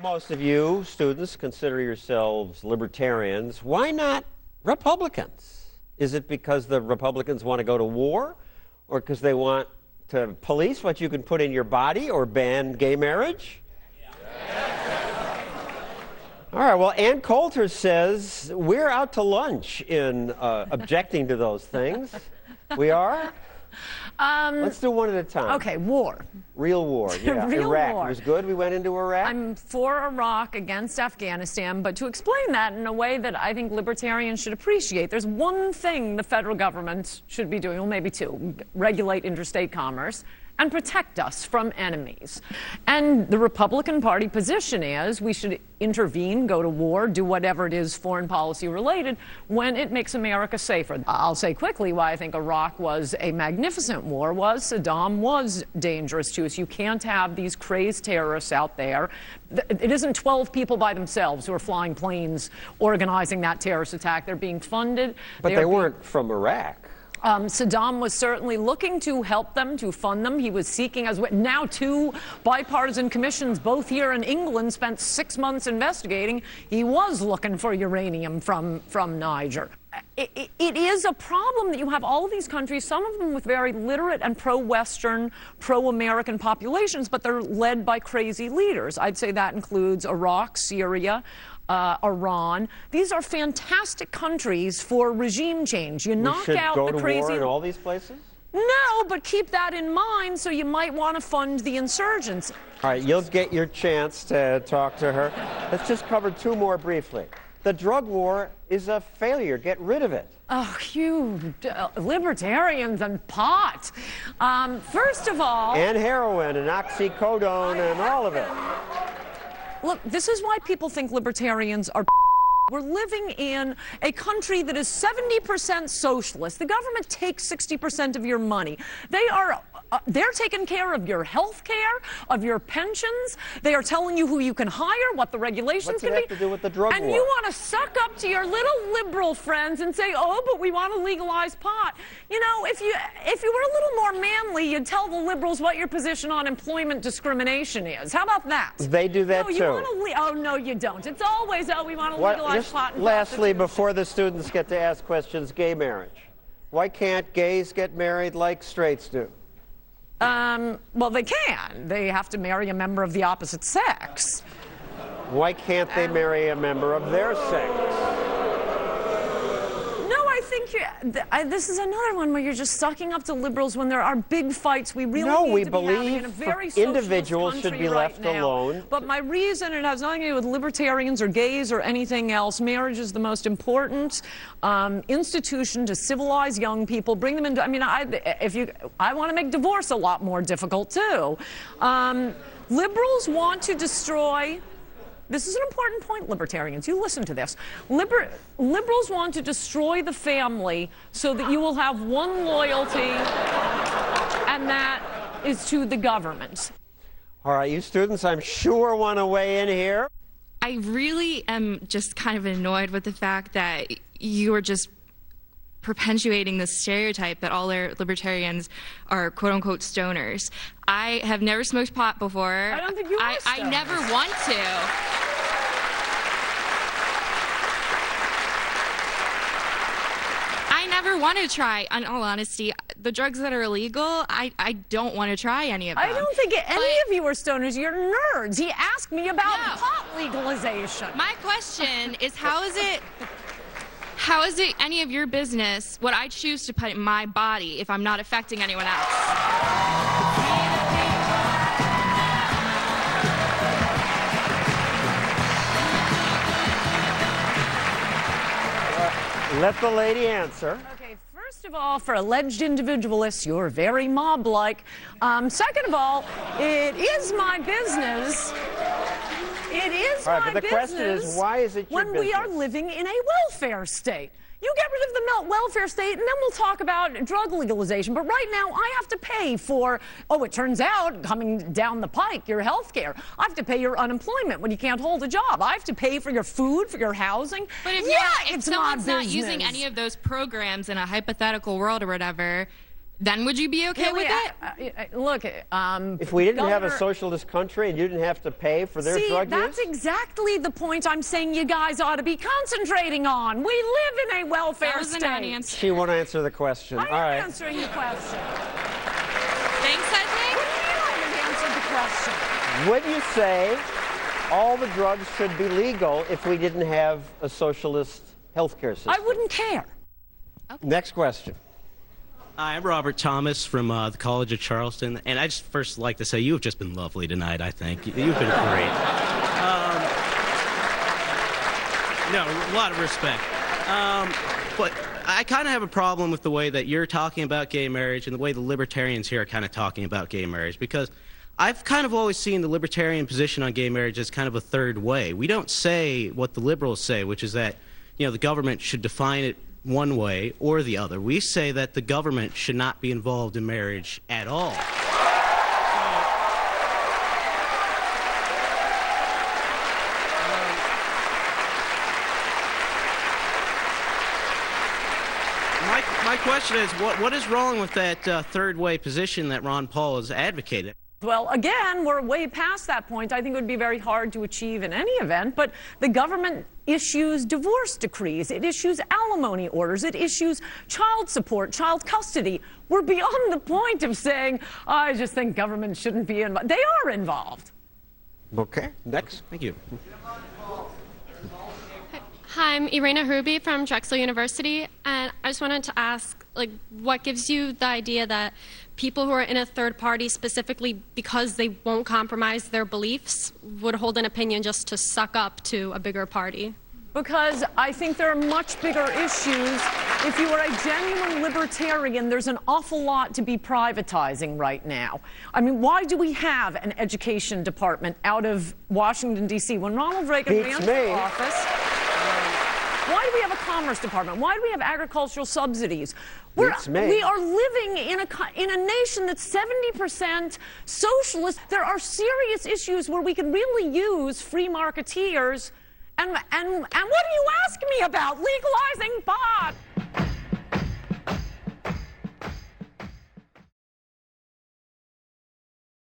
Most of you students consider yourselves libertarians. Why not Republicans? Is it because the Republicans want to go to war, or because they want to police what you can put in your body, or ban gay marriage? All right, well, Ann Coulter says we're out to lunch in objecting to those things. We are? Let's do one at a time. Okay, war. Real war, yeah. Real Iraq. war. It was good we went into Iraq? I'm for Iraq against Afghanistan, but to explain that in a way that I think libertarians should appreciate, there's one thing the federal government should be doing, well, maybe two: regulate interstate commerce and protect us from enemies. And the Republican Party position is we should intervene, go to war, do whatever it is foreign policy related when it makes America safer. I'll say quickly why I think Iraq was a magnificent war was Saddam was dangerous to us. You can't have these crazed terrorists out there. It isn't 12 people by themselves who are flying planes organizing that terrorist attack. They're being funded. But they weren't from Iraq. Saddam was certainly looking to help them, to fund them. He was seeking, as now two bipartisan commissions, both here in England, spent 6 months investigating. He was looking for uranium from Niger. It is a problem that you have all of these countries, some of them with very literate and pro-Western, pro-American populations, but they're led by crazy leaders. I'd say that includes Iraq, Syria, Iran. These are fantastic countries for regime change. You knock out the crazy. We should go to war in all these places? No, but keep that in mind, so you might want to fund the insurgents. All right, you'll get your chance to talk to her. Let's just cover two more briefly. The drug war is a failure. Get rid of it. Oh, you libertarians and pot. First of all... And heroin and oxycodone and all of it. Look, this is why people think libertarians are... We're living in a country that is 70% socialist. The government takes 60% of your money. They're taking care of your health care, of your pensions. They are telling you who you can hire, what the regulations can be. What's it have to do with the drug war? And you want to suck up to your little liberal friends and say, oh, but we want to legalize pot. You know, if you were a little more manly, you'd tell the liberals what your position on employment discrimination is. How about that? They do that too. Oh, no, you don't. It's always, oh, we want to legalize pot. And lastly, before the students get to ask questions, gay marriage. Why can't gays get married like straights do? Well, they can. They have to marry a member of the opposite sex. Why can't they marry a member of their sex? No, I think this is another one where you're just sucking up to liberals when there are big fights we really need to be having in a very individuals should be left alone. But my reason, it has nothing to do with libertarians or gays or anything else. Marriage is the most important institution to civilize young people, bring them into. I mean, I want to make divorce a lot more difficult too. Liberals want to destroy. This is an important point, libertarians. You listen to this. Liberals want to destroy the family so that you will have one loyalty, and that is to the government. All right, you students, I'm sure want to weigh in here. I really am just kind of annoyed with the fact that you are just perpetuating the stereotype that all libertarians are quote-unquote stoners. I have never smoked pot before. I don't think you are I never want to. I never want to try, in all honesty. The drugs that are illegal, I don't want to try any of them. I don't think any of you are stoners. You're nerds. He asked me about pot legalization. My question is, how is it any of your business what I choose to put in my body if I'm not affecting anyone else? Let the lady answer. Okay, first of all, for alleged individualists, you're very mob-like. Second of all, it is my business. It is my business. But the question is, why is it your business? When we are living in a welfare state. You get rid of the welfare state, and then we'll talk about drug legalization. But right now, I have to pay for, it turns out, coming down the pike, your health care. I have to pay your unemployment when you can't hold a job. I have to pay for your food, for your housing. But if someone's not using any of those programs in a hypothetical world or whatever, Then would you be okay with it? Look, if we didn't have a socialist country and you didn't have to pay for their drug use? That's exactly the point I'm saying you guys ought to be concentrating on. We live in a welfare state. Non-answer. She won't answer the question. I am answering the question. Thanks, I think. What do you mean I haven't answered the question? Would you say all the drugs should be legal if we didn't have a socialist healthcare system? I wouldn't care. Okay. Next question. Hi, I'm Robert Thomas from the College of Charleston, and I just first like to say you have just been lovely tonight, I think. You've been great. No, a lot of respect. But I kind of have a problem with the way that you're talking about gay marriage and the way the libertarians here are kind of talking about gay marriage, because I've kind of always seen the libertarian position on gay marriage as kind of a third way. We don't say what the liberals say, which is that, you know, the government should define it one way or the other. We say that the government should not be involved in marriage at all. My question is, what is wrong with that third way position that Ron Paul is advocating? Well, again, we're way past that point. I think it would be very hard to achieve in any event, but the government issues divorce decrees. It issues alimony orders. It issues child support, child custody. We're beyond the point of saying, I just think government shouldn't be involved. They are involved. Okay, next. Thank you. Hi, I'm Iryna Hrubiy from Drexel University, and I just wanted to ask, what gives you the idea that people who are in a third party, specifically because they won't compromise their beliefs, would hold an opinion just to suck up to a bigger party? Because I think there are much bigger issues. If you are a genuine libertarian, there's an awful lot to be privatizing right now. I mean, why do we have an education department out of Washington, D.C.? When Ronald Reagan ran for office, why do we have a commerce department? Why do we have agricultural subsidies? We are living in a nation that's 70% socialist. There are serious issues where we can really use free marketeers. And what do you ask me about? Legalizing pot.